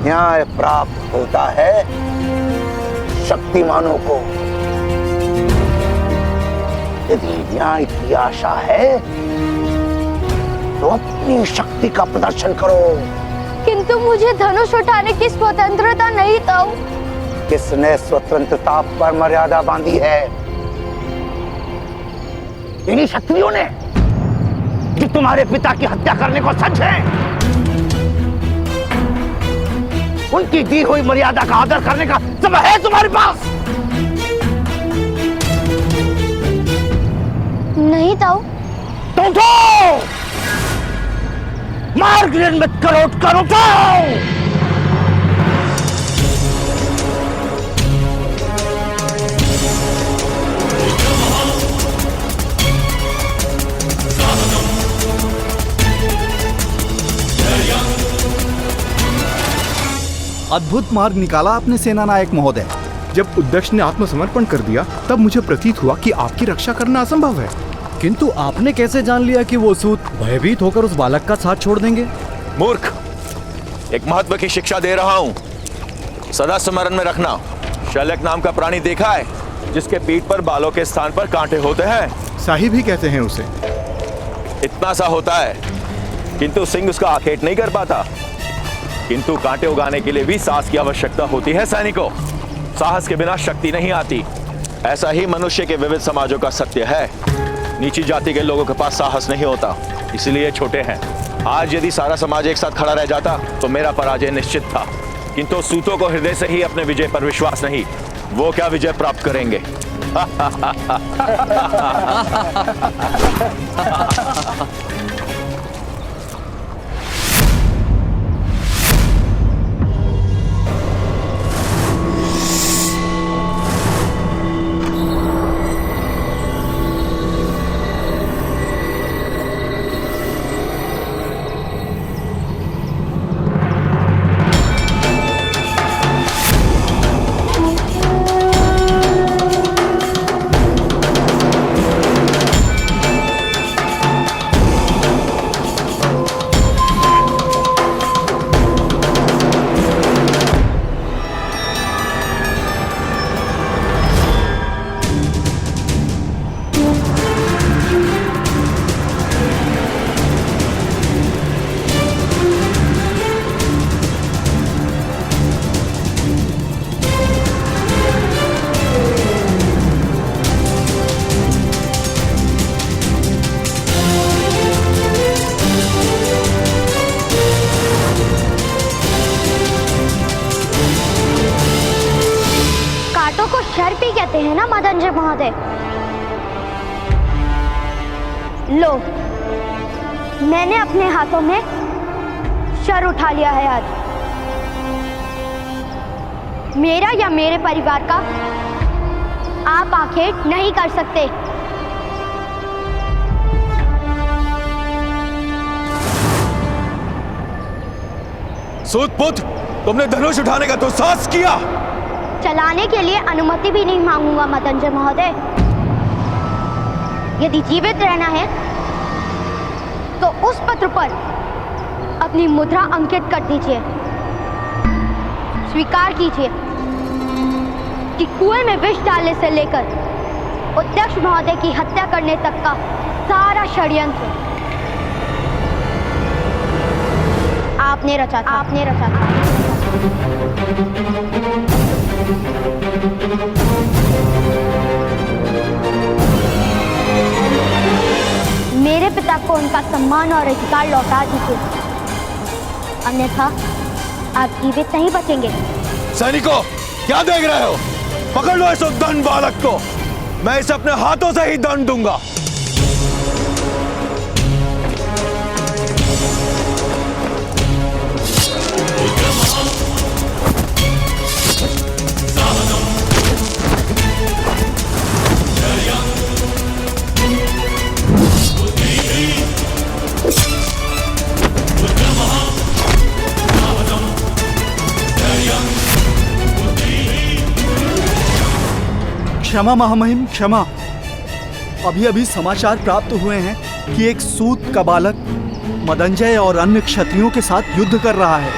न्याय प्राप्त होता है शक्तिमानों को। यदि न्याय की आशा है तो अपनी शक्ति का प्रदर्शन करो। किंतु मुझे धनुष उठाने की स्वतंत्रता नहीं ताऊ। किसने स्वतंत्रता पर मर्यादा बांधी है? इन्हीं क्षत्रियों ने जो तुम्हारे पिता की हत्या करने को सच है। उनकी दी हुई मर्यादा का आदर करने का समय है तुम्हारे पास? नहीं ताऊ। तो उठो, मार्ग निर्मित करो, करो तो। अद्भुत मार्ग निकाला आपने सेनानायक महोदय। जब उद्दक्ष ने आत्मसमर्पण कर दिया तब मुझे प्रतीत हुआ कि आपकी रक्षा करना असंभव है। किंतु आपने कैसे जान लिया कि वो सूत भयभीत होकर उस बालक का साथ छोड़ देंगे? मूर्ख, एक महत्व की शिक्षा दे रहा हूँ, सदा स्मरण में रखना। शल्यक नाम का प्राणी देखा है जिसके पीठ पर बालों के स्थान पर कांटे होते हैं? साहिब ही कहते हैं उसे। इतना सा होता है, किंतु सिंह उसका आखेट नहीं कर पाता। किंतु कांटे उगाने के लिए भी साहस की आवश्यकता होती है सैनिकों। साहस के बिना शक्ति नहीं आती। ऐसा ही मनुष्य के विविध समाजों का सत्य है। नीची जाति के लोगों के पास साहस नहीं होता, इसलिए छोटे हैं। आज यदि सारा समाज एक साथ खड़ा रह जाता तो मेरा पराजय निश्चित था। किंतु सूतों को हृदय से ही अपने विजय पर विश्वास नहीं, वो क्या विजय प्राप्त करेंगे? हैं ना मदनजय महोदय। लो, मैंने अपने हाथों में शर उठा लिया है आज। मेरा या मेरे परिवार का आप आखेट नहीं कर सकते। सूतपुत्र, तुमने धनुष उठाने का दुस्साहस किया। चलाने के लिए अनुमति भी नहीं मांगूंगा मदनजय महोदय। यदि जीवित रहना है तो उस पत्र पर अपनी मुद्रा अंकित कर दीजिए। स्वीकार कीजिए कि कुएं में विष डालने से लेकर अध्यक्ष महोदय की हत्या करने तक का सारा षड्यंत्र आपने रचा था। मेरे पिता को उनका सम्मान और अधिकार लौटा दीजिए, अन्यथा आप जीवित नहीं बचेंगे। सैनिकों, क्या देख रहे हो? पकड़ लो इस उद्दंड बालक को, मैं इसे अपने हाथों से ही दंड दूंगा। क्षमा महामहिम, क्षमा। अभी अभी समाचार प्राप्त हुए हैं कि एक सूत का बालक मदनजय और अन्य क्षत्रियों के साथ युद्ध कर रहा है।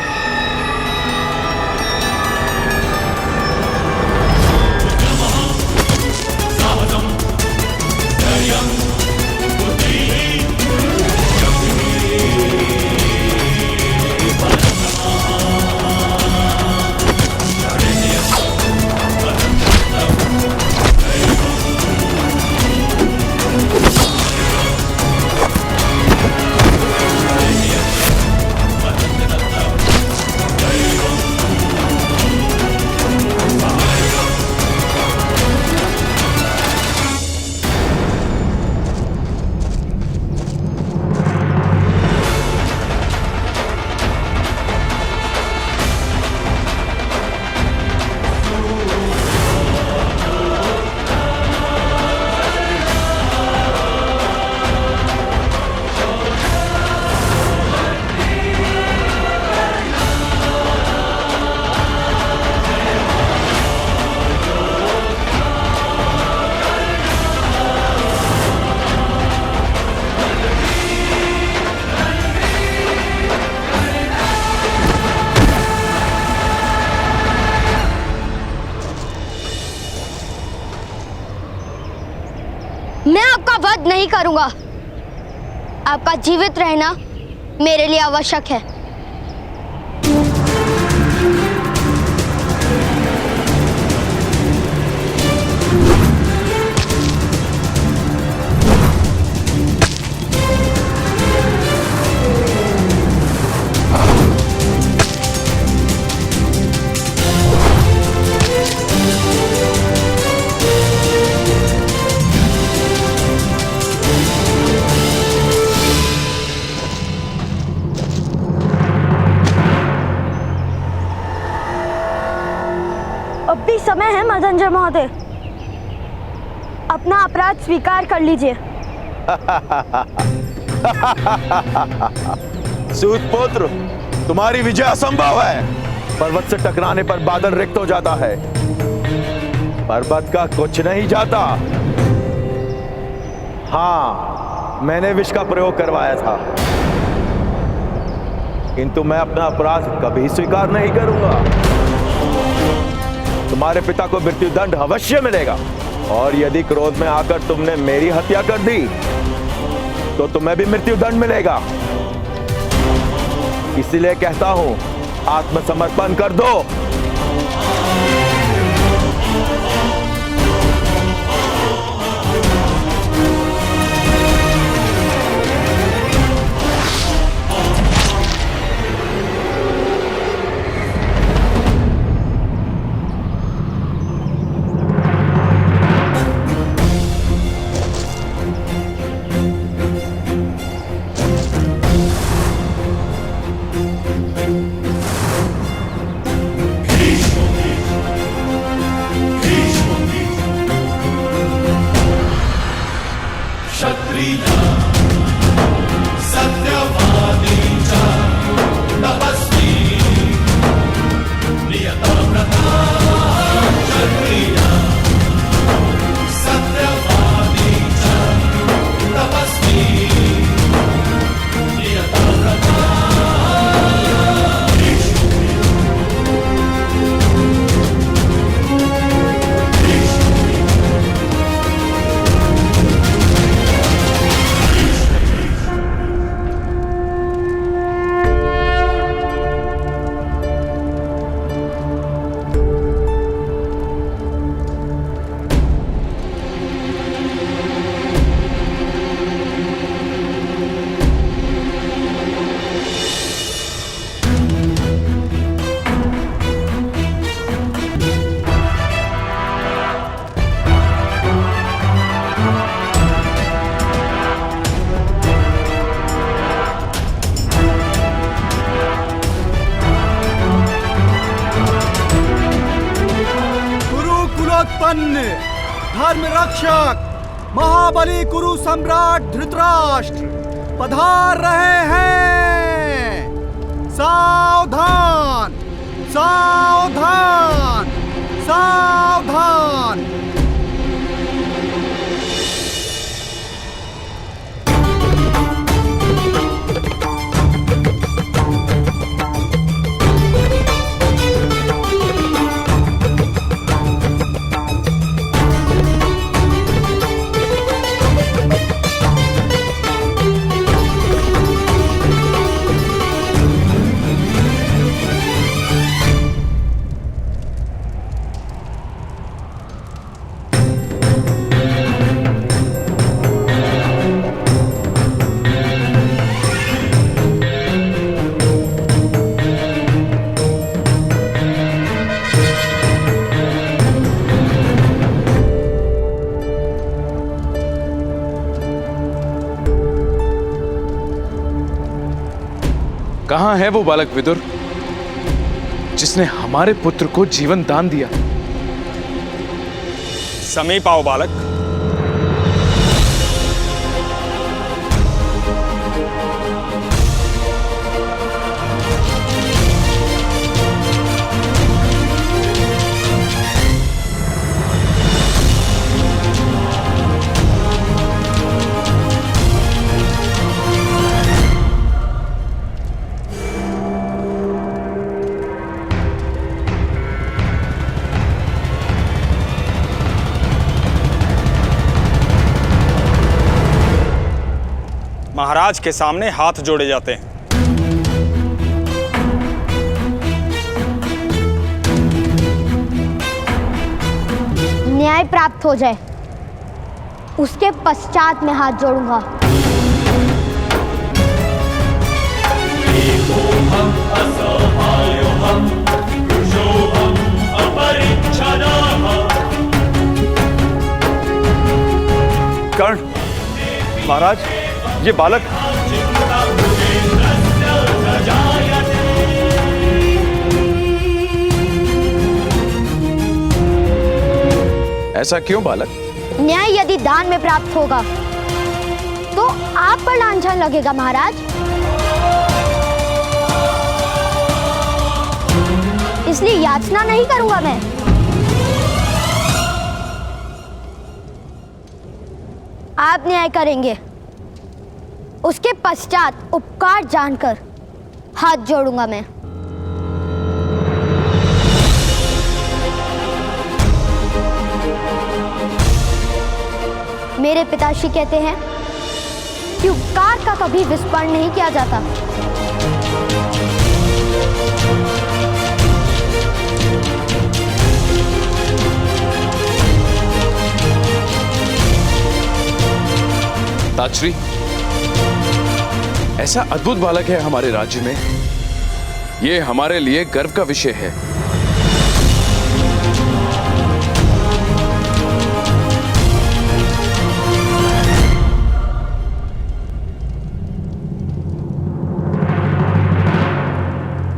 नहीं करूंगा। आपका जीवित रहना मेरे लिए आवश्यक है। अब भी समय है मदंजय महोदय, अपना अपराध स्वीकार कर लीजिए। सूतपुत्र, तुम्हारी विजय असंभव है। पर्वत से टकराने पर बादल रिक्त हो जाता है, पर्वत का कुछ नहीं जाता। हाँ, मैंने विष का प्रयोग करवाया था, किंतु मैं अपना अपराध कभी स्वीकार नहीं करूंगा। तुम्हारे पिता को मृत्युदंड अवश्य मिलेगा, और यदि क्रोध में आकर तुमने मेरी हत्या कर दी तो तुम्हें भी मृत्युदंड मिलेगा। इसलिए कहता हूं, आत्मसमर्पण कर दो। धर्म रक्षक महाबली कुरु सम्राट धृतराष्ट्र पधार रहे हैं। सावधान सावधान सावधान। कहां है वो बालक विदुर जिसने हमारे पुत्र को जीवन दान दिया? समीप आओ बालक। महाराज के सामने हाथ जोड़े जाते हैं। न्याय प्राप्त हो जाए उसके पश्चात मैं हाथ जोड़ूंगा। कर्ण, महाराज, ये बालक ऐसा क्यों बालक? न्याय यदि दान में प्राप्त होगा तो आप पर लांछन लगेगा महाराज, इसलिए याचना नहीं करूंगा मैं। आप न्याय करेंगे, उसके पश्चात उपकार जानकर हाथ जोड़ूंगा मैं। मेरे पिताश्री कहते हैं कि उपकार का कभी विस्मरण नहीं किया जाता। ताजश्री, ऐसा अद्भुत बालक है हमारे राज्य में, ये हमारे लिए गर्व का विषय है।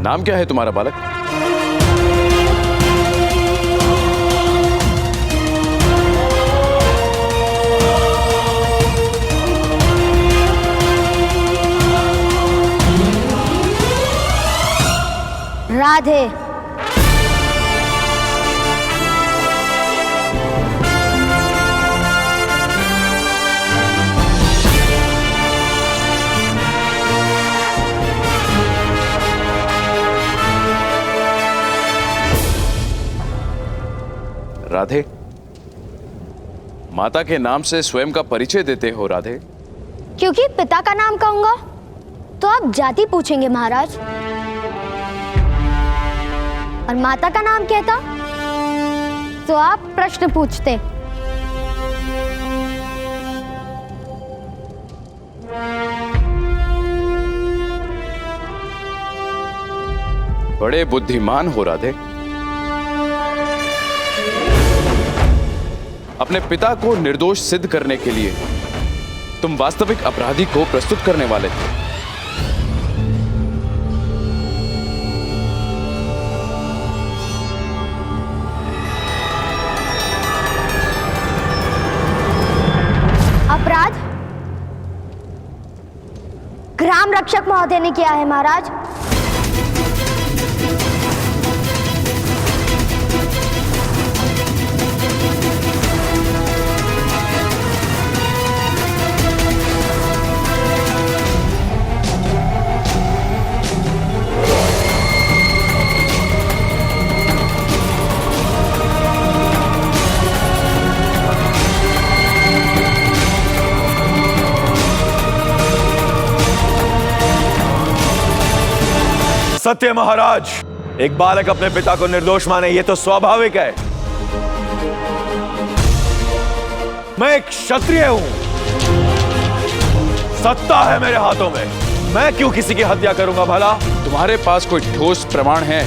नाम क्या है तुम्हारा बालक? राधे। राधे, माता के नाम से स्वयं का परिचय देते हो राधे? क्योंकि पिता का नाम कहूंगा तो आप जाति पूछेंगे महाराज, और माता का नाम कहता तो आप प्रश्न पूछते। बड़े बुद्धिमान हो राधे। अपने पिता को निर्दोष सिद्ध करने के लिए तुम वास्तविक अपराधी को प्रस्तुत करने वाले थे। अपराध ग्राम रक्षक महोदय ने किया है महाराज। सत्य महाराज, एक बालक अपने पिता को निर्दोष माने ये तो स्वाभाविक है। मैं एक क्षत्रिय हूं, सत्ता है मेरे हाथों में, मैं क्यों किसी की हत्या करूंगा भला? तुम्हारे पास कोई ठोस प्रमाण है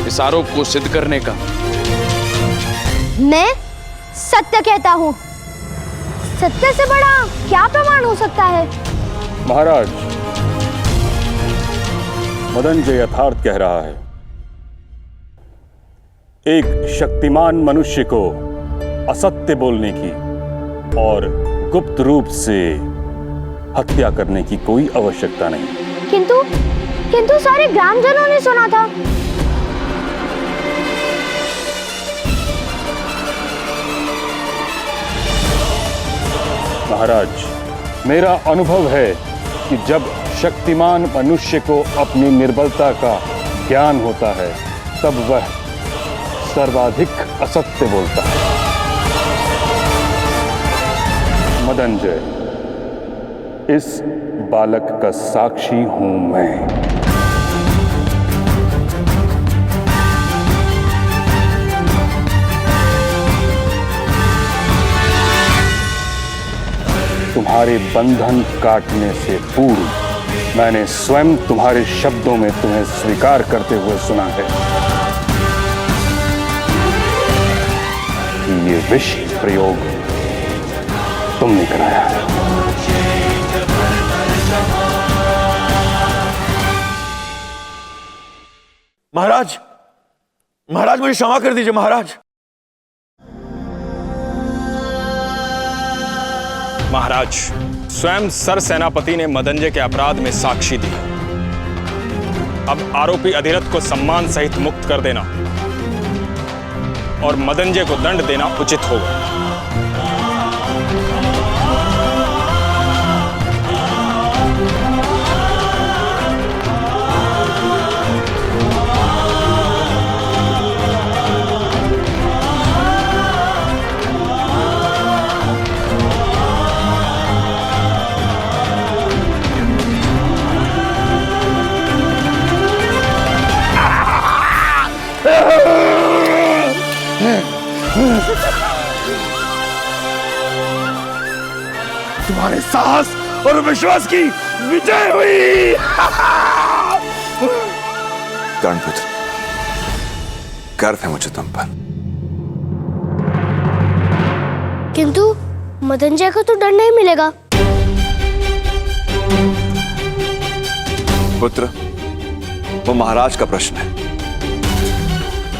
इस आरोप को सिद्ध करने का? मैं सत्य कहता हूं, सत्य से बड़ा क्या प्रमाण हो सकता है? महाराज, मदनजय यथार्थ कह रहा है। एक शक्तिमान मनुष्य को असत्य बोलने की और गुप्त रूप से हत्या करने की कोई आवश्यकता नहीं। किंतु सारे ग्रामजनों ने सुना था। महाराज, मेरा अनुभव है कि जब शक्तिमान मनुष्य को अपनी निर्बलता का ज्ञान होता है तब वह सर्वाधिक असत्य बोलता है। मदनजय, इस बालक का साक्षी हूं मैं। तुम्हारे बंधन काटने से पूर्व मैंने स्वयं तुम्हारे शब्दों में तुम्हें स्वीकार करते हुए सुना है कि ये विष प्रयोग तुमने कराया है। महाराज, महाराज मुझे क्षमा कर दीजिए महाराज। महाराज, स्वयं सर सेनापति ने मदंजय के अपराध में साक्षी दी। अब आरोपी अधिरथ को सम्मान सहित मुक्त कर देना और मदंजय को दंड देना उचित होगा। तुम्हारे साहस और विश्वास की विजय हुई। कर्णपुत्र, गर्व है मुझे तुम पर। किंतु मदंजय को तो दंड नहीं मिलेगा। पुत्र, वो महाराज का प्रश्न है।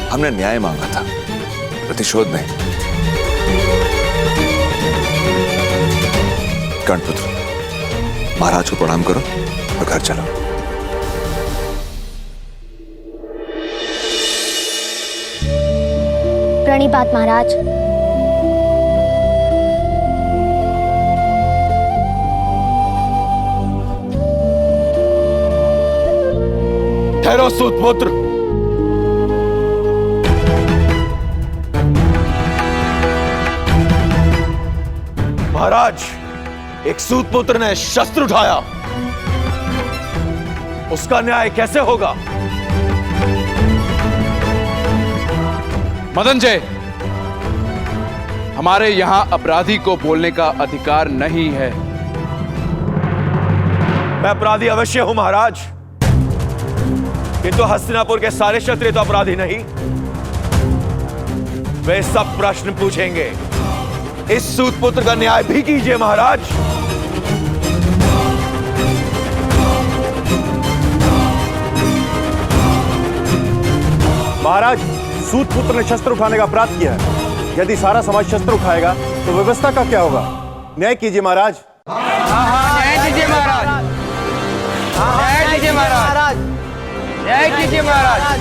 हमने न्याय मांगा था, प्रतिशोध नहीं। कर्णपुत्र, महाराज को प्रणाम करो और घर चलो। प्रणिपात महाराज। ठहरो सूतपुत्र। महाराज, एक सूतपुत्र ने शस्त्र उठाया, उसका न्याय कैसे होगा? मदंजय, हमारे यहां अपराधी को बोलने का अधिकार नहीं है। मैं अपराधी अवश्य हूं महाराज, किंतु हस्तिनापुर के सारे क्षत्रिय तो अपराधी नहीं। वे सब प्रश्न पूछेंगे। इस सूतपुत्र का न्याय भी कीजिए महाराज। महाराज, सूतपुत्र ने शस्त्र उठाने का अपराध किया है। यदि सारा समाज शस्त्र उठाएगा तो व्यवस्था का क्या होगा? न्याय कीजिए महाराज। न्याय कीजिए महाराज। न्याय कीजिए महाराज। न्याय कीजिए महाराज।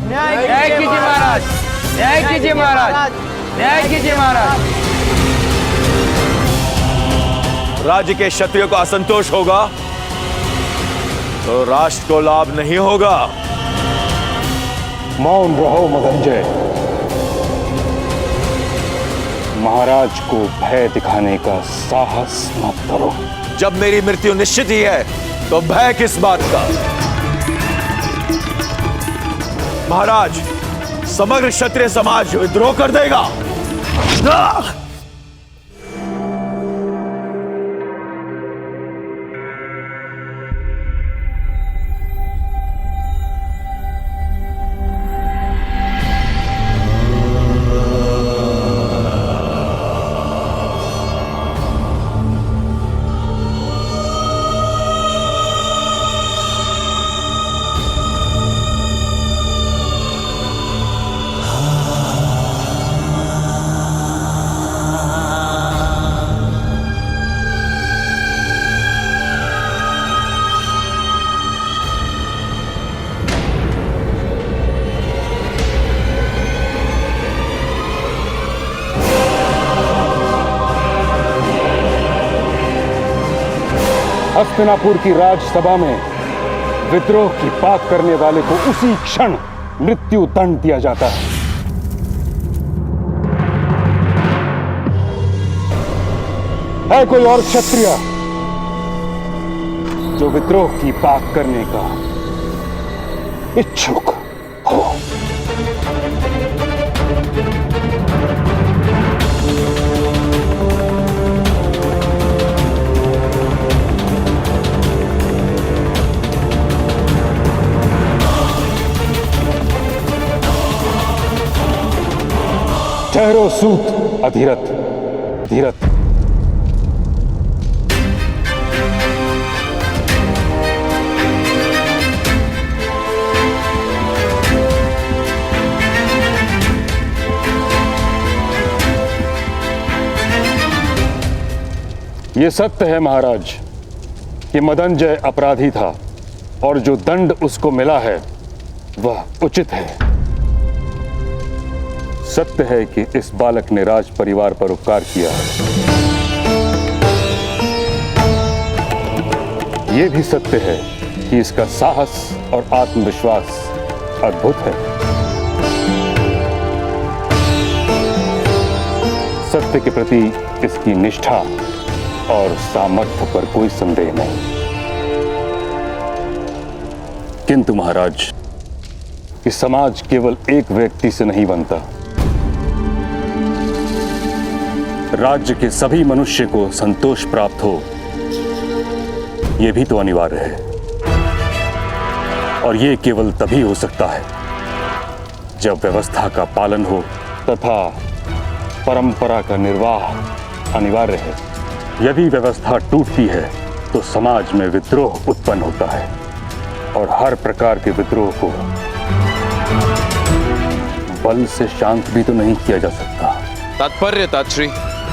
न्याय कीजिए महाराज। न्याय कीजिए महाराज। न्याय कीजिए महाराज। राज्य के क्षत्रियों को असंतोष होगा तो राष्ट्र को लाभ नहीं होगा। मौन रहो मदंजय। महाराज को भय दिखाने का साहस मत करो। जब मेरी मृत्यु निश्चित ही है तो भय किस बात का? महाराज, समग्र क्षत्रिय समाज विद्रोह कर देगा। हस्तिनापुर की राजसभा में विद्रोह की बात करने वाले को उसी क्षण मृत्यु दंड दिया जाता है कोई और क्षत्रिय जो विद्रोह की पाक करने का इच्छुक हो। ठहरो सूत अधीरथ, धीरथ। ये सत्य है महाराज कि मदनजय अपराधी था और जो दंड उसको मिला है वह उचित है। सत्य है कि इस बालक ने राज परिवार पर उपकार किया है। यह भी सत्य है कि इसका साहस और आत्मविश्वास अद्भुत है। सत्य के प्रति इसकी निष्ठा और सामर्थ्य पर कोई संदेह नहीं। किंतु महाराज, कि समाज केवल एक व्यक्ति से नहीं बनता। राज्य के सभी मनुष्य को संतोष प्राप्त हो, यह भी तो अनिवार्य है। और यह केवल तभी हो सकता है जब व्यवस्था का पालन हो तथा परंपरा का निर्वाह अनिवार्य है। यदि व्यवस्था टूटती है तो समाज में विद्रोह उत्पन्न होता है और हर प्रकार के विद्रोह को बल से शांत भी तो नहीं किया जा सकता। तात्पर्य तात्श्री,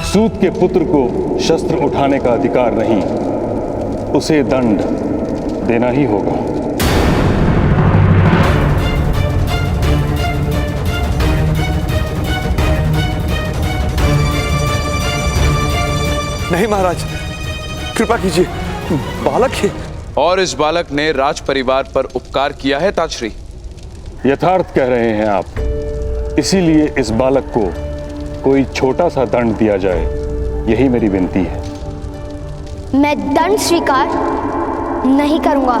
सूत के पुत्र को शस्त्र उठाने का अधिकार नहीं, उसे दंड देना ही होगा। नहीं महाराज, कृपा कीजिए, बालक है। और इस बालक ने राज परिवार पर उपकार किया है तात्श्री। यथार्थ कह रहे हैं आप, इसीलिए इस बालक को कोई छोटा सा दंड दिया जाए, यही मेरी विनती है। मैं दंड स्वीकार नहीं करूंगा।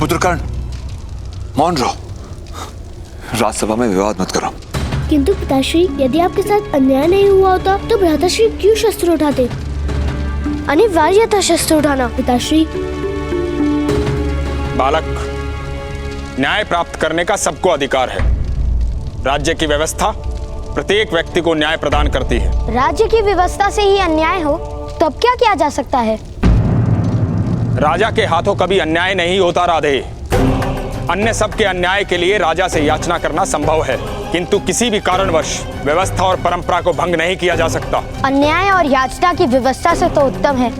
पुत्रकर्ण, मौन रहो। राजसभा में विवाद मत करो। किंतु पिताश्री, यदि आपके साथ अन्याय नहीं हुआ होता तो भ्राताश्री क्यों शस्त्र उठाते? अनिवार्य था शस्त्र उठाना पिताश्री। बालक, न्याय प्राप्त करने का सबको अधिकार है। राज्य की व्यवस्था प्रत्येक व्यक्ति को न्याय प्रदान करती है। राज्य की व्यवस्था से ही अन्याय हो तब क्या किया जा सकता है? राजा के हाथों कभी अन्याय नहीं होता राधे। अन्य सबके अन्याय के लिए राजा से याचना करना संभव है, किंतु किसी भी कारणवश व्यवस्था और परंपरा को भंग नहीं किया जा सकता। अन्याय और याचना की व्यवस्था से तो उत्तम है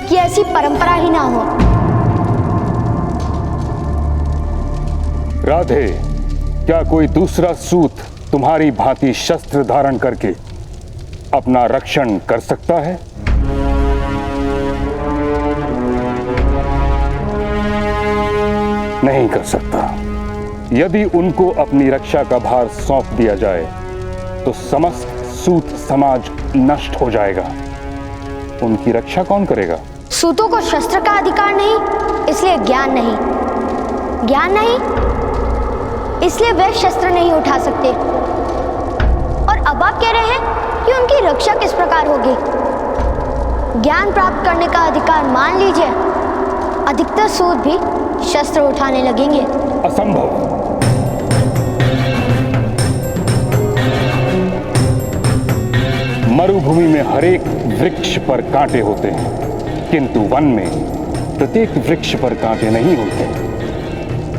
कि ऐसी परंपरा ही ना हो। राधे, क्या कोई दूसरा सूत तुम्हारी भांति शस्त्र धारण करके अपना रक्षण कर सकता है? नहीं कर सकता। यदि उनको अपनी रक्षा का भार सौंप दिया जाए तो समस्त सूत समाज नष्ट हो जाएगा। उनकी रक्षा कौन करेगा? सूतों को शस्त्र का अधिकार नहीं, इसलिए ज्ञान नहीं। ज्ञान नहीं, इसलिए वे शस्त्र नहीं उठा सकते। और अब आप कह रहे हैं कि उनकी रक्षा किस प्रकार होगी? ज्ञान प्राप्त करने का अधिकार मान लीजिए, अधिकतर सूत भी शस्त्र उठाने लगेंगे। असंभव। मरुभूमि में हरेक वृक्ष पर कांटे होते हैं, किंतु वन में प्रत्येक वृक्ष पर कांटे नहीं होते।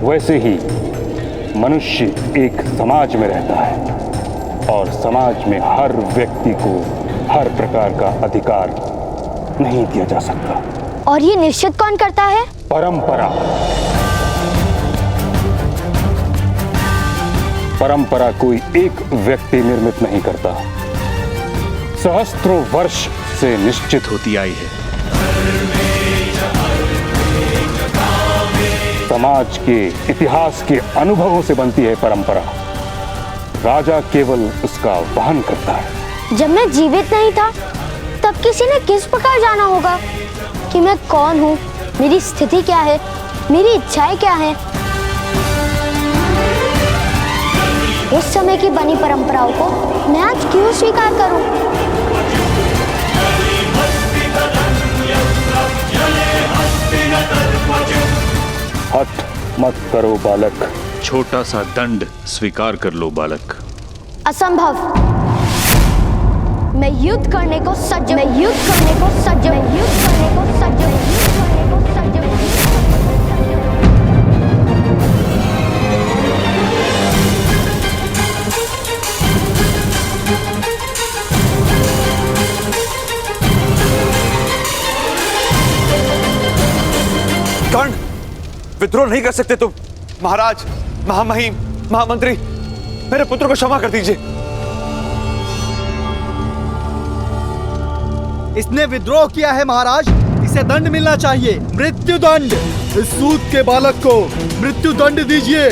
वैसे ही मनुष्य एक समाज में रहता है और समाज में हर व्यक्ति को हर प्रकार का अधिकार नहीं दिया जा सकता। और ये निश्चित कौन करता है? परंपरा। परंपरा कोई एक व्यक्ति निर्मित नहीं करता, सहस्त्रों वर्ष से निश्चित होती आई है। समाज के इतिहास के अनुभवों से बनती है परंपरा। राजा केवल उसका वहन करता है। जब मैं जीवित नहीं था तब किसी ने किस प्रकार जाना होगा कि मैं कौन हूँ, मेरी स्थिति क्या है, मेरी इच्छाएं क्या हैं। उस समय की बनी परंपराओं को मैं आज क्यों स्वीकार करूं? हट मत करो बालक। छोटा सा दंड स्वीकार कर लो बालक। असंभव। मैं युद्ध करने को सज्ज हूं। मैं युद्ध करने को सज्ज हूं। मैं युद्ध करने को सज्ज हूं। युद्ध करने को सज्ज हूं। कर्ण, विद्रोह नहीं कर सकते तुम। महाराज, महामहिम, महामंत्री, मेरे पुत्र को क्षमा कर दीजिए। इसने विद्रोह किया है महाराज, इसे दंड मिलना चाहिए, मृत्यु दंड। इस सूत के बालक को मृत्यु दंड दीजिए।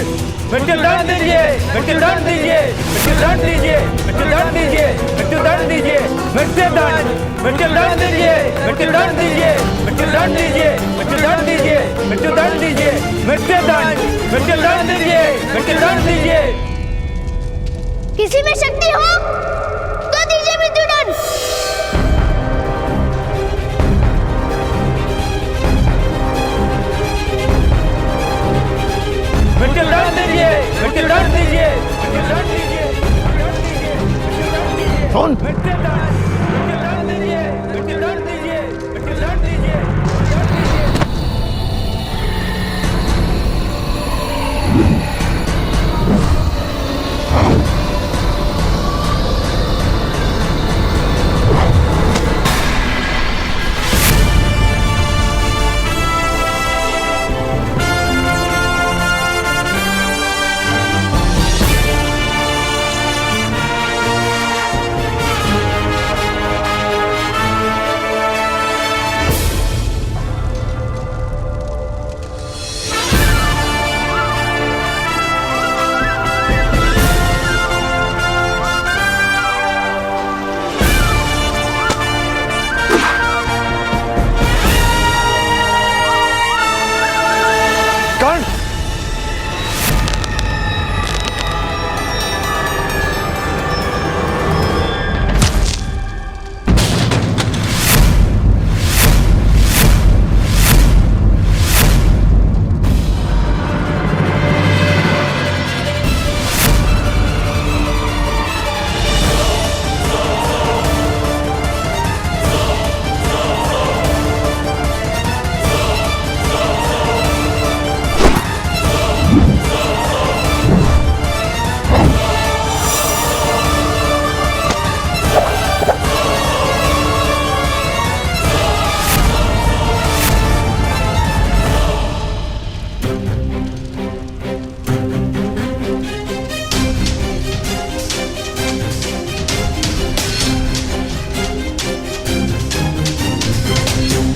मृत्यु दंड दीजिए, मृत्यु दंड दीजिए, मृत्यु दंड दीजिए, मृत्यु दंड दीजिए, मृत्यु दंड दीजिए, मृत्यु दंड, मृत्यु दंड दीजिए, मृत्यु दंड दीजिए, मृत्यु दंड दीजिए, मृत्यु दंड दीजिए, मृत्यु दंड दीजिए, मृत्यु दंड, मृत्यु दंड दीजिए, मृत्यु दंड दीजिए। किसी में शक्ति हो तो दीजिए मृत्यु दंड। मृत्यु दंड दीजिए, मृत्यु दंड दीजिए, मृत्यु दंड दीजिए, कौन? मृत्यु दंड, मृत्यु दंड दीजिए, मृत्यु दंड दीजिए, मृत्यु दंड दीजिए।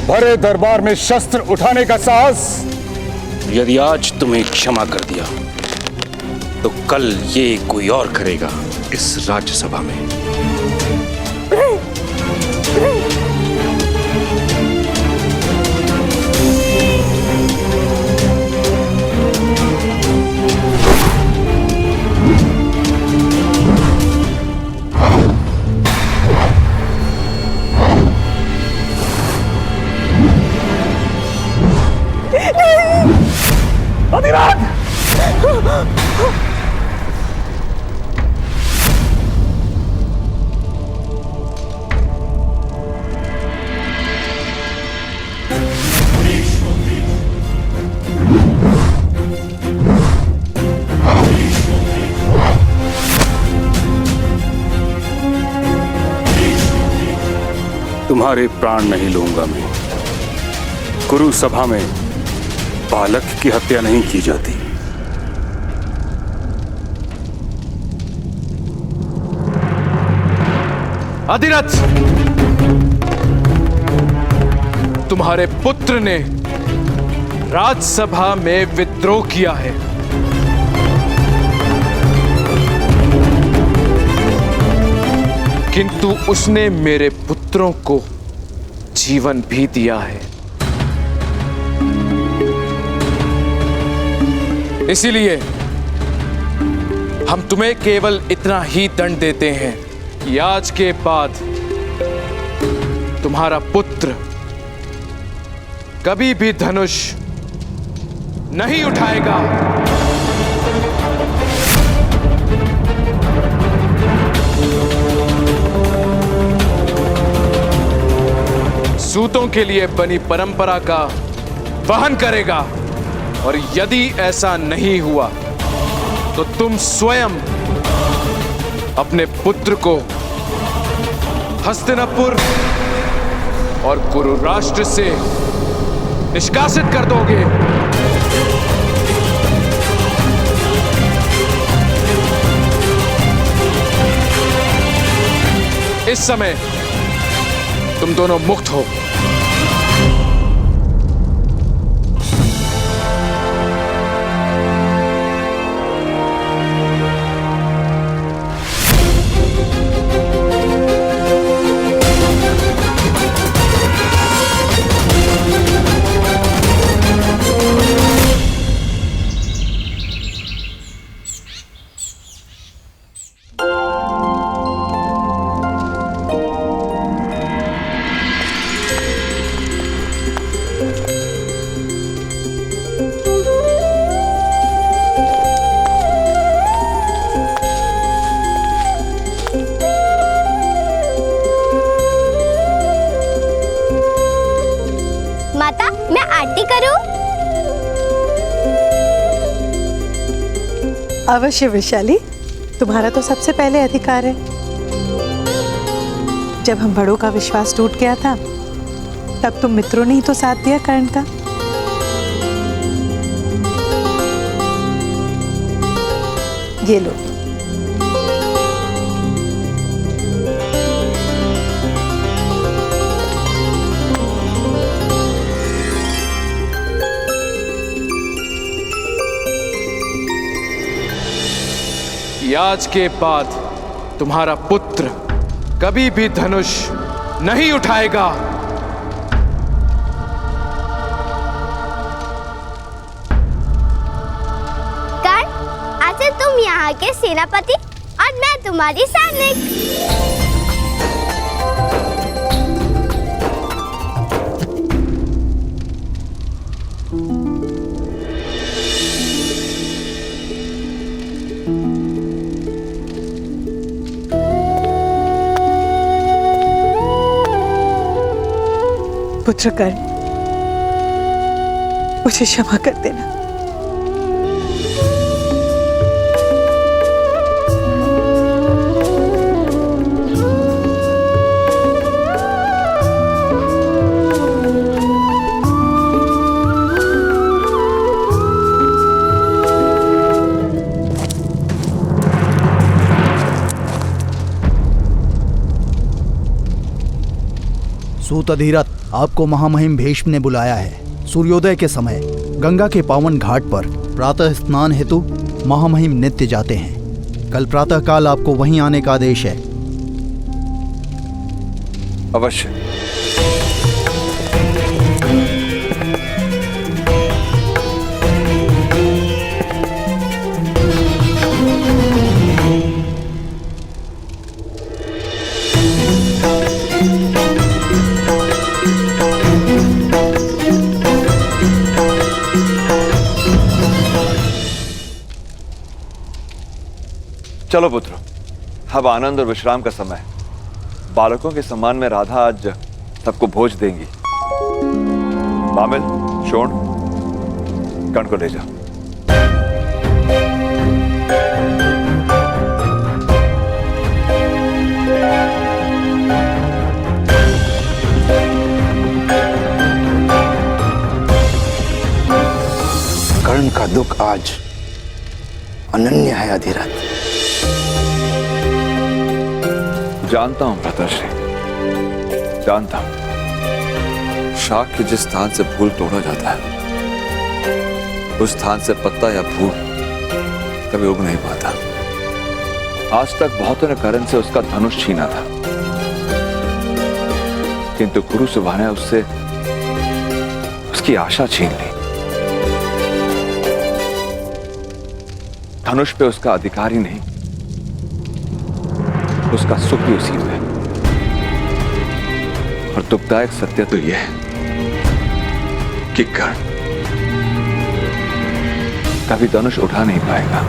भरे दरबार में शस्त्र उठाने का साहस। यदि आज तुम्हें क्षमा कर दिया तो कल ये कोई और करेगा इस राज्यसभा में। तुम्हारे प्राण नहीं लूंगा मैं। कुरु सभा में बालक की हत्या नहीं की जाती। अधिरथ, तुम्हारे पुत्र ने राज्यसभा में विद्रोह किया है। किंतु उसने मेरे पुत्रों को जीवन भी दिया है। इसीलिए हम तुम्हें केवल इतना ही दंड देते हैं कि आज के बाद तुम्हारा पुत्र कभी भी धनुष नहीं उठाएगा। सूतों के लिए बनी परंपरा का वहन करेगा, और यदि ऐसा नहीं हुआ तो तुम स्वयं अपने पुत्र को हस्तिनापुर और कुरु राष्ट्र से निष्कासित कर दोगे। इस समय तुम दोनों मुक्त हो। माता, मैं आरती करूं? अवश्य वैशाली, तुम्हारा तो सबसे पहले अधिकार है। जब हम बड़ों का विश्वास टूट गया था, तब तुम मित्रों ने ही तो साथ दिया कर्ण का। ये लो। आज के बाद तुम्हारा पुत्र कभी भी धनुष नहीं उठाएगा। कर्ण, आज से तुम यहाँ के सेनापति और मैं तुम्हारी सैनिक। पुत्र कर्ण, मुझे क्षमा कर देना। सूत अधिरथ, आपको महामहिम भीष्म ने बुलाया है। सूर्योदय के समय गंगा के पावन घाट पर प्रातः स्नान हेतु महामहिम नित्य जाते हैं। कल प्रातः काल आपको वहीं आने का आदेश है। अवश्य। चलो पुत्र, अब आनंद और विश्राम का समय। बालकों के सम्मान में राधा आज सबको भोज देंगी। बामिल, शोण, कर्ण को ले जाओ। कर्ण का दुख आज अनन्य है अधिरथ। जानता हूं भ्राताश्री, जानता हूं। शाख के जिस स्थान से फूल तोड़ा जाता है उस स्थान से पत्ता या फूल कभी उग नहीं पाता। आज तक बहुतों ने करण से उसका धनुष छीना था, किंतु गुरु सुबह ने उससे उसकी आशा छीन ली। धनुष पे उसका अधिकार ही नहीं, उसका सुख भी उसी में। और दुखदायक सत्य तो यह है कि कर्ण कभी धनुष उठा नहीं पाएगा।